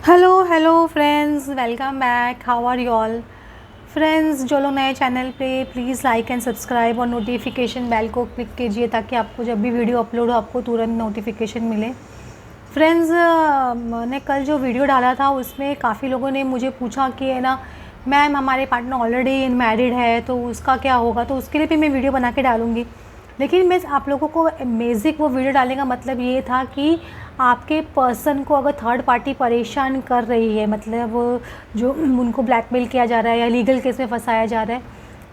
Hello friends, welcome back. How are you all friends? जो लोग नए चैनल पे, प्लीज़ लाइक एंड सब्सक्राइब और नोटिफिकेशन बेल को क्लिक कीजिए ताकि आपको जब भी वीडियो अपलोड हो आपको तुरंत नोटिफिकेशन मिले। फ्रेंड्स, मैंने कल जो वीडियो डाला था उसमें काफ़ी लोगों ने मुझे पूछा कि है ना मैम, हमारे पार्टनर ऑलरेडी मैरिड है तो उसका क्या होगा। तो उसके लिए भी मैं वीडियो बना के डालूँगी, लेकिन मैं आप लोगों को बेसिक वो वीडियो डालने का मतलब ये था कि आपके पर्सन को अगर थर्ड पार्टी परेशान कर रही है, मतलब जो उनको ब्लैकमेल किया जा रहा है या लीगल केस में फंसाया जा रहा है,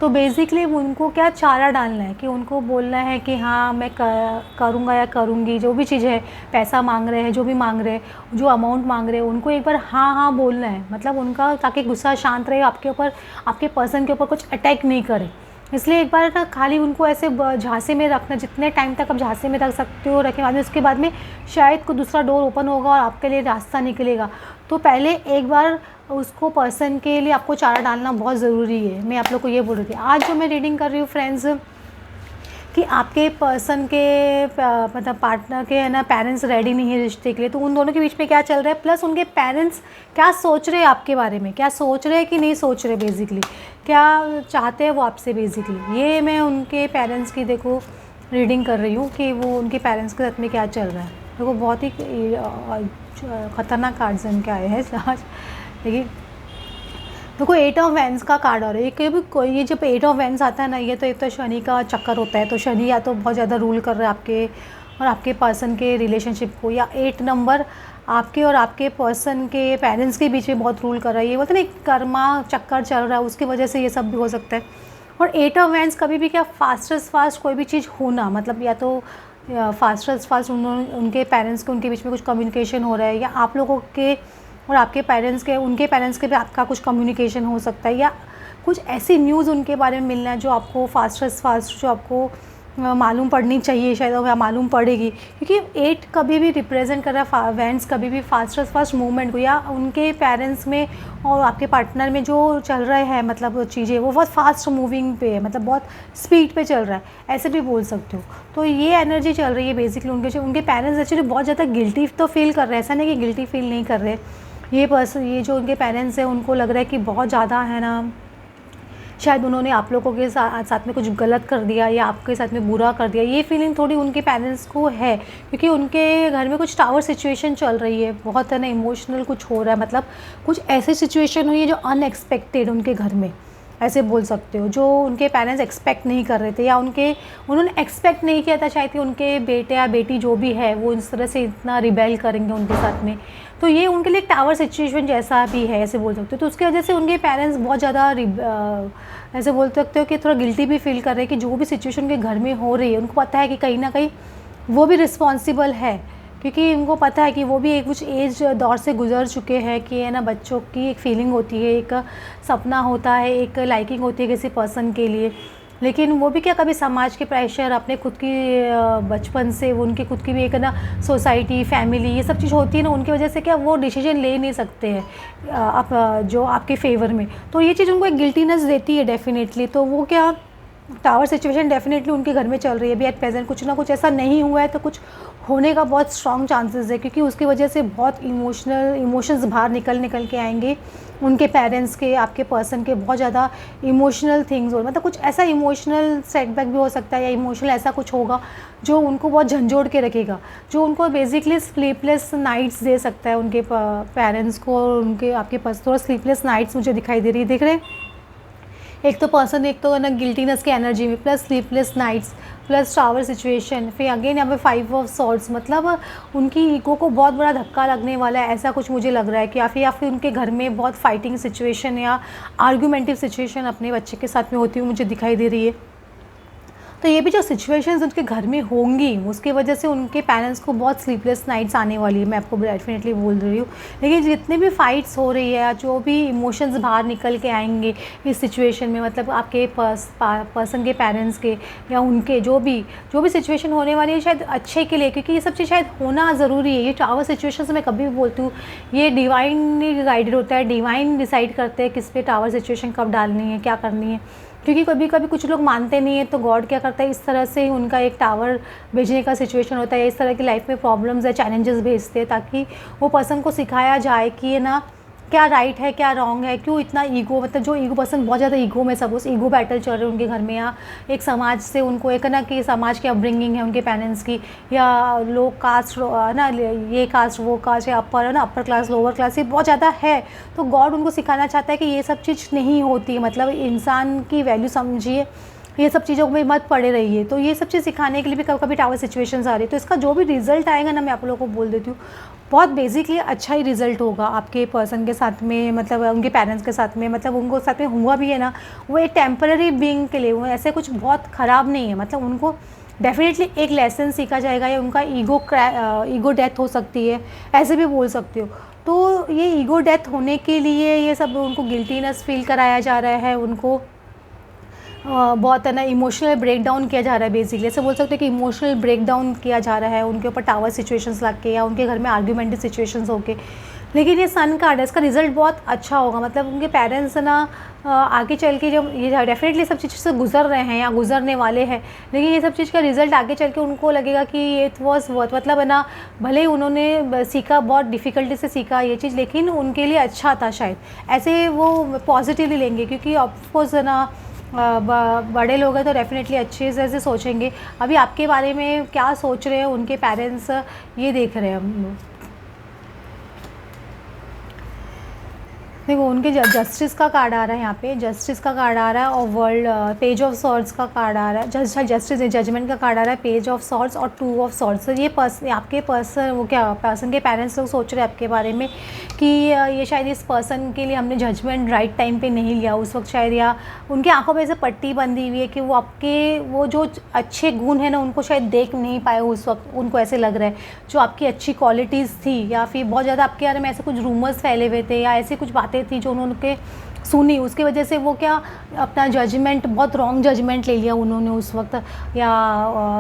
तो बेसिकली उनको क्या चारा डालना है कि उनको बोलना है कि हाँ मैं करूँगा या करूँगी। जो भी चीज़ है, पैसा मांग रहे हैं, जो भी मांग रहे हैं, जो अमाउंट मांग रहे हैं, उनको एक बार हाँ हाँ बोलना है, मतलब उनका, ताकि गुस्सा शांत रहे, आपके ऊपर, आपके पर्सन के ऊपर कुछ अटैक नहीं करे। इसलिए एक बार ना खाली उनको ऐसे झांसे में रखना, जितने टाइम तक आप झांसे में रख सकते हो रखें, बाद में उसके बाद में शायद कोई दूसरा डोर ओपन होगा और आपके लिए रास्ता निकलेगा। तो पहले एक बार उसको, पर्सन के लिए आपको चारा डालना बहुत ज़रूरी है। मैं आप लोग को ये बोल रही थी। आज जो मैं रीडिंग कर रही हूँ फ्रेंड्स, कि आपके पर्सन के मतलब पार्टनर के है ना पेरेंट्स रेडी नहीं है रिश्ते के लिए, तो उन दोनों के बीच में क्या चल रहा है, प्लस उनके पेरेंट्स क्या सोच रहे हैं आपके बारे में, क्या सोच रहे हैं कि नहीं सोच रहे, बेसिकली क्या चाहते हैं वो आपसे। बेसिकली ये मैं उनके पेरेंट्स की देखो रीडिंग कर रही हूँ कि वो उनके पेरेंट्स के साथ में क्या चल रहा है। देखो बहुत ही ख़तरनाक कार्ड्स इनके आए हैं आज। लेकिन देखो 8 ऑफ वैंस का कार्ड आ रहा है। ये भी कोई, ये जब 8 ऑफ वैंस आता है ना, ये तो एक तो शनि का चक्कर होता है। तो शनि या तो बहुत ज़्यादा रूल कर रहा है आपके और आपके पर्सन के रिलेशनशिप को, या 8 नंबर आपके और आपके पर्सन के पेरेंट्स के बीच में बहुत रूल कर रहा है। ये बोलते हैं ना, एक कर्मा चक्कर चल रहा है, उसकी वजह से ये सब भी हो सकता है। और 8 ऑफ वैंस कभी भी क्या, फास्ट कोई भी चीज़ होना, मतलब या तो फास्ट उनके पेरेंट्स के, उनके बीच में कुछ कम्युनिकेशन हो रहा है, या आप लोगों के और आपके पेरेंट्स के, उनके पेरेंट्स के भी आपका कुछ कम्युनिकेशन हो सकता है, या कुछ ऐसी न्यूज़ उनके बारे में मिलना है जो आपको फास्ट जो आपको मालूम पड़नी चाहिए शायद, और मालूम पड़ेगी। क्योंकि 8 कभी भी रिप्रेजेंट कर रहा है वैंस, कभी भी फास्ट मूवमेंट को, या उनके पेरेंट्स में और आपके पार्टनर में जो चल रहे हैं, मतलब चीज़ें वो बहुत फास्ट मूविंग पे है, मतलब बहुत स्पीड पे चल रहा है, ऐसे भी बोल सकते हो। तो ये एनर्जी चल रही है बेसिकली। उनके पेरेंट्स एक्चुअली बहुत ज़्यादा गिल्टी तो फील कर रहे हैं, ऐसा नहीं कि गिल्टी फील नहीं कर रहे। ये जो उनके पेरेंट्स हैं, उनको लग रहा है कि बहुत ज़्यादा है ना, शायद उन्होंने आप लोगों के साथ में कुछ गलत कर दिया या आपके साथ में बुरा कर दिया। ये फीलिंग थोड़ी उनके पेरेंट्स को है, क्योंकि उनके घर में कुछ टावर सिचुएशन चल रही है, बहुत है ना इमोशनल कुछ हो रहा है, मतलब कुछ ऐसी सिचुएशन हुई है जो अनएक्सपेक्टेड उनके घर में, ऐसे बोल सकते हो, जो उनके पेरेंट्स एक्सपेक्ट नहीं कर रहे थे, या उन्होंने एक्सपेक्ट नहीं किया था शायद कि उनके बेटे या बेटी जो भी है वो इस तरह से इतना रिबेल करेंगे उनके साथ में। तो ये उनके लिए टावर सिचुएशन जैसा भी है, ऐसे बोल सकते हो। तो उसकी वजह से उनके पेरेंट्स बहुत ज़्यादा ऐसे बोल सकते हो कि थोड़ा गिल्टी भी फील कर रहे हैं कि जो भी सिचुएशन उनके घर में हो रही है, उनको पता है कि कहीं ना कहीं वो भी रिस्पॉन्सिबल है, क्योंकि उनको पता है कि वो भी एक कुछ एज दौर से गुजर चुके हैं कि है ना, बच्चों की एक फीलिंग होती है, एक सपना होता है, एक लाइकिंग होती है किसी पर्सन के लिए। लेकिन वो भी क्या, कभी समाज के प्रेशर, अपने खुद की बचपन से वो उनकी खुद की भी एक ना सोसाइटी, फैमिली, ये सब चीज़ होती है ना, उनकी वजह से क्या वो डिसीजन ले नहीं सकते हैं आप जो आपके फेवर में। तो ये चीज़ उनको एक गिल्टीनेस देती है डेफिनेटली। तो वो क्या, टावर सिचुएशन डेफिनेटली उनके घर में चल रही है अभी एट प्रेजेंट। कुछ ना कुछ ऐसा नहीं हुआ है तो कुछ होने का बहुत स्ट्रॉन्ग चांसेस है, क्योंकि उसकी वजह से बहुत इमोशंस बाहर निकल के आएंगे उनके पेरेंट्स के, आपके पर्सन के। बहुत ज़्यादा इमोशनल थिंग्स हो, मतलब कुछ ऐसा इमोशनल सेटबैक भी हो सकता है, या इमोशनल ऐसा कुछ होगा जो उनको बहुत झंझोड़ के रखेगा, जो उनको बेसिकली स्लीपलेस नाइट्स दे सकता है उनके पेरेंट्स को। और उनके आपके पास थोड़ा स्लीपलेस नाइट्स मुझे दिखाई दे रही है, देख रहे हैं। एक तो पर्सन, एक तो ना गिल्टीनेस की एनर्जी में, plus sleepless nights, plus tower situation, फिर अगेन यहाँ पे 5 ऑफ सॉर्ड्स, मतलब उनकी ईगो को बहुत बड़ा धक्का लगने वाला है, ऐसा कुछ मुझे लग रहा है कि या फिर उनके घर में बहुत फाइटिंग सिचुएशन या आर्गूमेंटिव सिचुएशन अपने बच्चे के साथ में होती हुई मुझे दिखाई दे रही है। तो ये भी जो सिचुएशंस उनके घर में होंगी, उसकी वजह से उनके पेरेंट्स को बहुत स्लीपलेस नाइट्स आने वाली है, मैं आपको डेफिनेटली बोल रही हूँ। लेकिन जितने भी फाइट्स हो रही है, जो भी इमोशंस बाहर निकल के आएंगे इस सिचुएशन में, मतलब आपके पर्सन के पेरेंट्स के या उनके, जो भी सिचुएशन होने वाली है शायद अच्छे के लिए, क्योंकि ये सब चीज़ शायद होना ज़रूरी है। ये टावर सिचुएशन मैं कभी भी बोलती हूँ, ये डिवाइनली गाइडेड होता है, डिवाइन डिसाइड करते हैं किस पे टावर सिचुएशन कब डालनी है, क्या करनी है। क्योंकि कभी कभी कुछ लोग मानते नहीं है, तो गॉड क्या करता है, इस तरह से उनका एक टावर भेजने का सिचुएशन होता है, इस तरह की लाइफ में प्रॉब्लम्स है, चैलेंजेस भेजते हैं, ताकि वो पर्सन को सिखाया जाए कि ये ना क्या राइट है क्या रॉन्ग है, क्यों इतना ईगो, मतलब जो ईगो पर्सन बहुत ज़्यादा ईगो में, सब उस ईगो बैटल चल रहे हैं उनके घर में, या एक समाज से उनको एक ना कि समाज की अपब्रिंगिंग है उनके पेरेंट्स की, या लोग कास्ट ना, ये कास्ट वो कास्ट, या अपर है ना, अपर क्लास लोअर क्लास, ये बहुत ज़्यादा है। तो गॉड उनको सिखाना चाहता है कि ये सब चीज़ नहीं होती, मतलब इंसान की वैल्यू समझिए, ये सब चीज़ों में मत पड़े रहिए। तो ये सब चीज़ सिखाने के लिए भी कभी कभी टावर सिचुएशंस आ रही है। तो इसका जो भी रिजल्ट आएगा ना, मैं आप लोगों को बोल देती हूँ, बहुत बेसिकली अच्छा ही रिजल्ट होगा आपके पर्सन के साथ में, मतलब उनके पेरेंट्स के साथ में, मतलब उनको साथ में हुआ भी है ना, वो एक टेम्पररी बीइंग के लिए, वो ऐसे कुछ बहुत ख़राब नहीं है, मतलब उनको डेफिनेटली एक लेसन सीखा जाएगा, या उनका ईगो डेथ हो सकती है, ऐसे भी बोल सकते हो। तो ये ईगो डेथ होने के लिए ये सब उनको गिल्टीनेस फील कराया जा रहा है, उनको बहुत है ना इमोशनल ब्रेकडाउन किया जा रहा है, बेसिकली ऐसे बोल सकते हैं कि इमोशनल ब्रेकडाउन किया जा रहा है उनके ऊपर टावर सिचुएशंस लग के, या उनके घर में आर्ग्यूमेंटिव सिचुएशंस होके। लेकिन ये सन कार्ड है, इसका रिजल्ट बहुत अच्छा होगा, मतलब उनके पेरेंट्स ना आगे चल के जब ये डेफिनेटली सब चीज़ से गुजर रहे हैं या गुजरने वाले हैं, लेकिन ये सब चीज़ का रिजल्ट आगे चल के उनको लगेगा कि इट वॉज वर्थ, मतलब है ना, भले ही उन्होंने सीखा, बहुत डिफ़िकल्टी से सीखा ये चीज़, लेकिन उनके लिए अच्छा था शायद, ऐसे वो पॉजिटिवली लेंगे, क्योंकि ऑफकोर्स है ना बड़े लोग हैं तो डेफिनेटली अच्छे से सोचेंगे। अभी आपके बारे में क्या सोच रहे हैं उनके पेरेंट्स, ये देख रहे हैं हम लोग। देखो उनके जस्टिस का कार्ड आ रहा है, यहाँ पे जस्टिस का कार्ड आ रहा है, और वर्ल्ड पेज ऑफ सॉर्ड्स का कार्ड आ रहा है, जस्टिस जजमेंट का कार्ड आ रहा है, पेज ऑफ सॉर्ड्स और 2 ऑफ सॉर्ड्स। तो ये आपके पर्सन, वो क्या पर्सन के पेरेंट्स लोग सोच रहे हैं आपके बारे में कि ये शायद इस पर्सन के लिए हमने जजमेंट राइट टाइम पे नहीं लिया उस वक्त शायद, या उनकी आंखों में ऐसे पट्टी बंधी हुई है कि वो आपके वो जो अच्छे गुण है ना उनको शायद देख नहीं पाए उस वक्त, उनको ऐसे लग रहा है जो आपकी अच्छी क्वालिटीज़ थी, या फिर बहुत ज़्यादा आपके बारे में ऐसे कुछ रूमर्स फैले हुए थे, या ऐसी कुछ बातें थी जो उन्होंने सुनी, उसकी वजह से वो क्या अपना जजमेंट, बहुत रॉन्ग जजमेंट ले लिया उन्होंने उस वक्त, या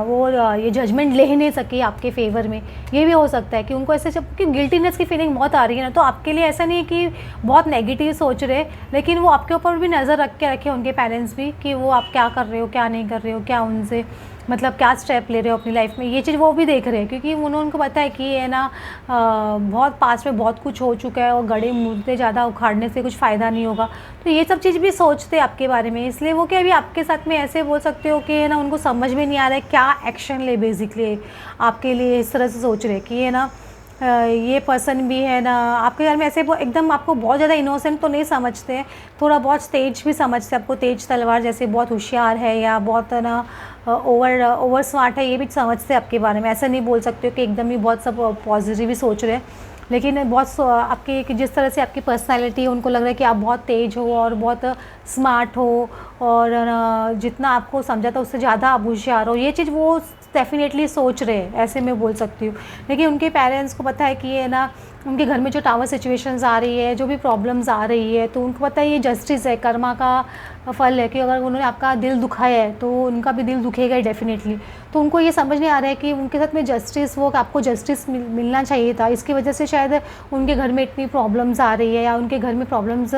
वो ये जजमेंट ले ही नहीं सके आपके फेवर में। ये भी हो सकता है कि उनको ऐसे जब कि गिल्टीनेस की फीलिंग बहुत आ रही है ना, तो आपके लिए ऐसा नहीं है कि बहुत नेगेटिव सोच रहे, लेकिन वो आपके ऊपर भी नज़र रख के रखे उनके पेरेंट्स भी, कि वो आप क्या कर रहे हो क्या नहीं कर रहे हो, क्या उनसे मतलब क्या स्टेप ले रहे हो अपनी लाइफ में, ये चीज़ वो भी देख रहे हैं, क्योंकि उनको पता है कि ये ना बहुत पास में बहुत कुछ हो चुका है, और गड़े मुद्दे ज़्यादा उखाड़ने से कुछ फ़ायदा नहीं होगा। तो ये सब चीज़ भी सोचते हैं आपके बारे में, इसलिए वो क्या अभी आपके साथ में ऐसे बोल सकते हो कि ना उनको समझ में नहीं आ रहा है क्या एक्शन ले, बेसिकली आपके लिए इस तरह से सोच रहे कि ये ना ये पर्सन भी है ना आपके घर में ऐसे वो एकदम आपको बहुत ज़्यादा इनोसेंट तो नहीं समझते हैं, थोड़ा बहुत तेज भी समझते हैं आपको, तेज तलवार जैसे बहुत होशियार है या बहुत ना ओवर स्मार्ट है, ये भी समझते हैं आपके बारे में। ऐसा नहीं बोल सकते हो कि एकदम ही बहुत सब पॉजिटिव ही सोच रहे हैं, लेकिन बहुत आपके जिस तरह से आपकी पर्सनालिटी है उनको लग रहा है कि आप बहुत तेज़ हो और बहुत स्मार्ट हो, और जितना आपको समझा था उससे ज़्यादा आप होशियार हो, ये चीज़ वो डेफिनेटली सोच रहे हैं, ऐसे मैं बोल सकती हूँ। लेकिन उनके पेरेंट्स को पता है कि ये ना उनके घर में जो टावर सिचुएशंस आ रही है, जो भी प्रॉब्लम्स आ रही है, तो उनको पता है ये जस्टिस है, कर्मा का फल है, कि अगर उन्होंने आपका दिल दुखाया है तो उनका भी दिल दुखेगा ही डेफिनेटली। तो उनको ये समझ नहीं आ रहा है कि उनके साथ में जस्टिस, वो आपको जस्टिस मिलना चाहिए था, इसकी वजह से शायद उनके घर में इतनी प्रॉब्लम्स आ रही है, या उनके घर में प्रॉब्लम्स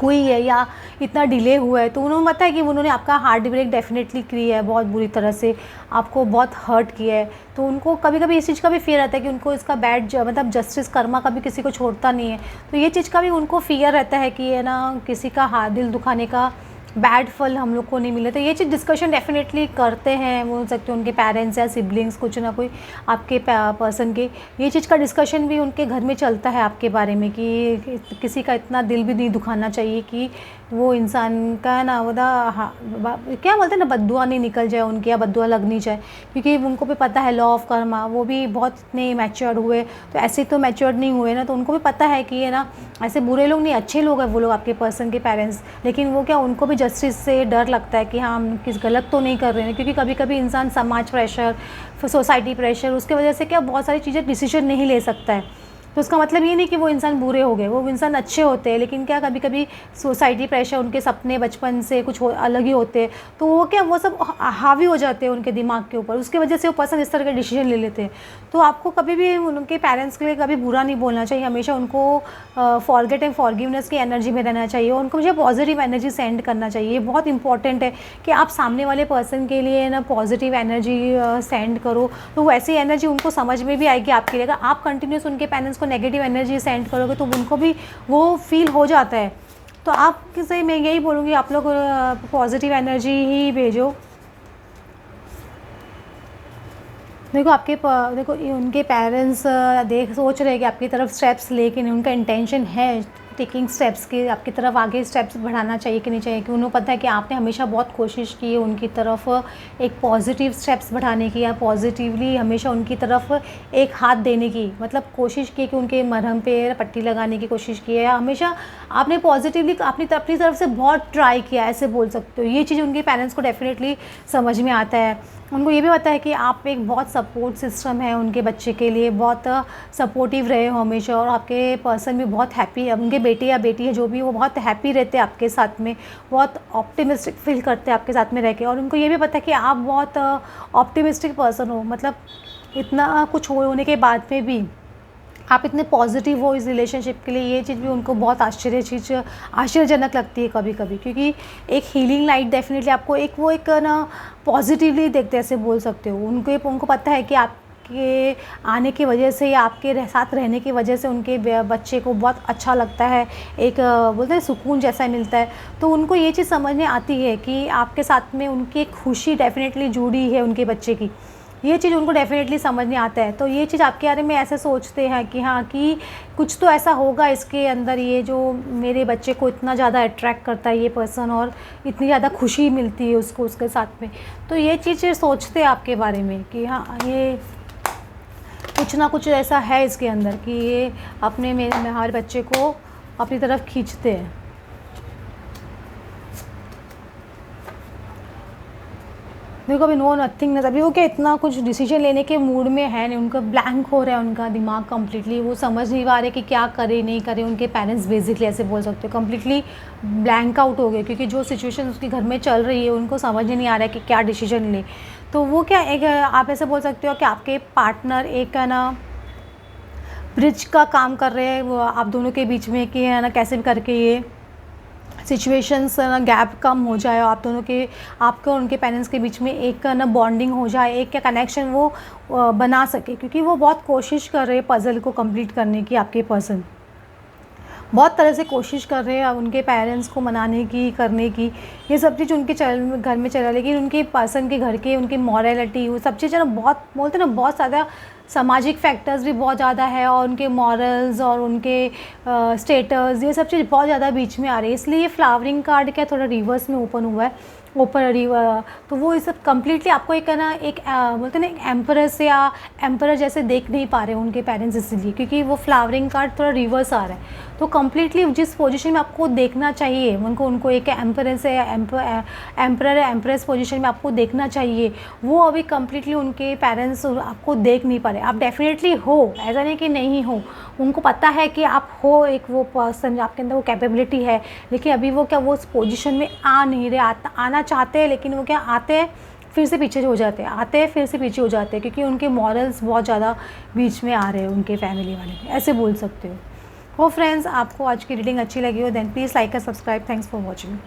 हुई है, या इतना डिले हुआ है। तो उन्होंने पता है कि उन्होंने आपका हार्ट ब्रेक डेफिनेटली किया है, बहुत बुरी तरह से आपको बहुत हर्ट किया है। तो उनको कभी कभी इस चीज़ का भी फियर रहता है कि उनको इसका बैड मतलब जस्टिस कर्मा कभी किसी को छोड़ता नहीं है, तो ये चीज़ का भी उनको फियर रहता है कि ये ना किसी का हाथ दिल दुखाने का बैड फल हम लोग को नहीं मिले। तो ये चीज़ डिस्कशन डेफिनेटली करते हैं, बोल सकते हैं उनके पेरेंट्स या सिबलिंग्स, कुछ ना कोई आपके पर्सन के, ये चीज़ का डिस्कशन भी उनके घर में चलता है आपके बारे में कि किसी का इतना दिल भी नहीं दुखाना चाहिए कि वो इंसान का ना क्या बोलते हैं ना, बद्दुआ नहीं निकल जाए उनकी, या बद्दुआ लग नहीं जाए, क्योंकि उनको भी पता है लॉ ऑफ कर्मा, वो भी बहुत इतने मैच्योर्ड हुए, तो ऐसे तो मैच्योर्ड नहीं हुए ना, तो उनको भी पता है कि ये ना ऐसे बुरे लोग नहीं, अच्छे लोग हैं वो लोग आपके पर्सन के पेरेंट्स। लेकिन वो क्या, उनको भी जस्टिस से डर लगता है कि हाँ हम किस गलत तो नहीं कर रहे हैं, क्योंकि कभी कभी इंसान समाज प्रेशर, सोसाइटी प्रेशर, उसके वजह से क्या बहुत सारी चीज़ें डिसीजन नहीं ले सकता है। तो उसका मतलब ये नहीं कि वो इंसान बुरे हो गए, वो इंसान अच्छे होते हैं, लेकिन क्या कभी कभी सोसाइटी प्रेशर, उनके सपने बचपन से कुछ अलग ही होते हैं, तो वो क्या वो सब हावी हो जाते हैं उनके दिमाग के ऊपर, उसके वजह से वो पर्सन इस तरह के डिसीजन ले लेते हैं। तो आपको कभी भी उनके पेरेंट्स के लिए कभी बुरा नहीं बोलना चाहिए, हमेशा उनको फॉरगेट एंड फॉरगिवनेस की एनर्जी में रहना चाहिए, उनको मुझे पॉजिटिव एनर्जी सेंड करना चाहिए। ये बहुत इंपॉर्टेंट है कि आप सामने वाले पर्सन के लिए ना पॉजिटिव एनर्जी सेंड करो, तो वैसी एनर्जी उनको समझ में भी आएगी आपके लिए। अगर आप कंटिन्यूस उनके पेरेंट्स को नेगेटिव एनर्जी सेंड करोगे तो उनको भी वो फील हो जाता है। तो आप किसे मैं यही बोलूँगी, आप लोग पॉजिटिव एनर्जी ही भेजो। देखो देखो उनके पेरेंट्स सोच रहे हैं कि आपकी तरफ स्टेप्स लेके नहीं, उनका इंटेंशन है टेकिंग स्टेप्स की आपकी तरफ आगे स्टेप्स बढ़ाना चाहिए कि नहीं चाहिए, कि उन्हें पता है कि आपने हमेशा बहुत कोशिश की है उनकी तरफ एक पॉजिटिव स्टेप्स बढ़ाने की, या पॉजिटिवली हमेशा उनकी तरफ एक हाथ देने की, मतलब कोशिश की कि उनके मरहम पे पट्टी लगाने की कोशिश की है, या हमेशा आपने पॉजिटिवली अपनी तरफ से बहुत ट्राई किया, ऐसे बोल सकते हो। ये चीज़ उनके पेरेंट्स को डेफिनेटली समझ में आता है। उनको ये भी पता है कि आप एक बहुत सपोर्ट सिस्टम है उनके बच्चे के लिए, बहुत सपोर्टिव रहे हो हमेशा, और आपके पर्सन भी बहुत हैप्पी है, उनके बेटे या बेटी है जो भी, वो बहुत हैप्पी रहते हैं आपके साथ में, बहुत ऑप्टिमिस्टिक फील करते हैं आपके साथ में रह के। और उनको ये भी पता है कि आप बहुत ऑप्टिमिस्टिक पर्सन हो, मतलब इतना कुछ होने के बाद में भी आप इतने पॉजिटिव हो इस रिलेशनशिप के लिए। ये चीज़ भी उनको बहुत आश्चर्यजनक लगती है कभी कभी, क्योंकि एक हीलिंग लाइट डेफिनेटली आपको एक ना पॉजिटिवली देखते ऐसे बोल सकते हो। उनको पता है कि आपके आने की वजह से या आपके साथ रहने की वजह से उनके बच्चे को बहुत अच्छा लगता है, एक बोलते हैं सुकून जैसा मिलता है। तो उनको ये चीज़ समझ में आती है कि आपके साथ में उनकी खुशी डेफिनेटली जुड़ी है उनके बच्चे की, ये चीज़ उनको डेफिनेटली समझ में आता है। तो ये चीज़ आपके बारे में ऐसे सोचते हैं कि हाँ, कि कुछ तो ऐसा होगा इसके अंदर, ये जो मेरे बच्चे को इतना ज़्यादा अट्रैक्ट करता है ये पर्सन, और इतनी ज़्यादा खुशी मिलती है उसको उसके साथ में। तो ये चीज़ें सोचते हैं आपके बारे में कि हाँ, ये कुछ ना कुछ ऐसा है इसके अंदर कि ये अपने हमारे बच्चे को अपनी तरफ खींचते हैं। देखो अभी नो नथिंग, अभी वो क्या इतना कुछ डिसीजन लेने के मूड में है नहीं, उनका ब्लैंक हो रहा है उनका दिमाग कम्प्लीटली, वो समझ नहीं पा रहे कि क्या करे नहीं करे। उनके पेरेंट्स बेसिकली ऐसे बोल सकते हो कम्प्लीटली ब्लैंक आउट हो गए, क्योंकि जो सिचुएशन उसके घर में चल रही है उनको समझ ही नहीं आ रहा है कि क्या डिसीजन ले। तो वो क्या एक आप ऐसे बोल सकते हो कि आपके पार्टनर एक है ना ब्रिज का काम कर रहे हैं वो आप दोनों के बीच में, कि है ना कैसे भी करके ये सिचुएशंस ना गैप कम हो जाए, आप दोनों के आपके और उनके पेरेंट्स के बीच में एक ना बॉन्डिंग हो जाए, एक क्या कनेक्शन वो बना सके, क्योंकि वो बहुत कोशिश कर रहे हैं पज़ल को कंप्लीट करने की। आपके पर्सन बहुत तरह से कोशिश कर रहे हैं उनके पेरेंट्स को मनाने की, करने की, ये सब चीज़ उनके घर में चल रहा है। लेकिन उनके पर्सन के घर के उनकी मॉरलिटी वो सब चीज़ें ना बहुत बोलते हैं ना, बहुत ज़्यादा सामाजिक फैक्टर्स भी बहुत ज़्यादा है, और उनके मॉरल्स और उनके स्टेटस ये सब चीज़ बहुत ज़्यादा बीच में आ रही है। इसलिए ये फ्लावरिंग कार्ड क्या थोड़ा रिवर्स में ओपन हुआ है, तो वो ये सब कम्प्लीटली आपको एक है ना एक बोलते हैं ना एम्परेस या एम्परर जैसे देख नहीं पा रहे उनके पेरेंट्स, इसलिए क्योंकि वो फ्लावरिंग कार्ड थोड़ा रिवर्स आ रहा है। तो कम्प्लीटली जिस पोजीशन में आपको देखना चाहिए उनको एक एम्परेस या एम्परर या एम्प्रेस पोजीशन में आपको देखना चाहिए, वो अभी कम्प्लीटली उनके पेरेंट्स आपको देख नहीं पा रहे। आप डेफिनेटली हो, ऐसा नहीं कि नहीं हो, उनको पता है कि आप हो एक वो पर्सन, आपके अंदर वो कैपेबिलिटी है, लेकिन अभी वो क्या वो उस पोजीशन में आ नहीं रहे। आना चाहते हैं लेकिन वो क्या आते हैं फिर से पीछे हो जाते हैं, आते हैं फिर से पीछे हो जाते हैं, क्योंकि उनके मॉरल्स बहुत ज़्यादा बीच में आ रहे हैं उनके फैमिली वाले, ऐसे बोल सकते हो। फ्रेंड्स, आपको आज की रीडिंग अच्छी लगी हो देन प्लीज़ लाइक और सब्सक्राइब। Thanks for watching.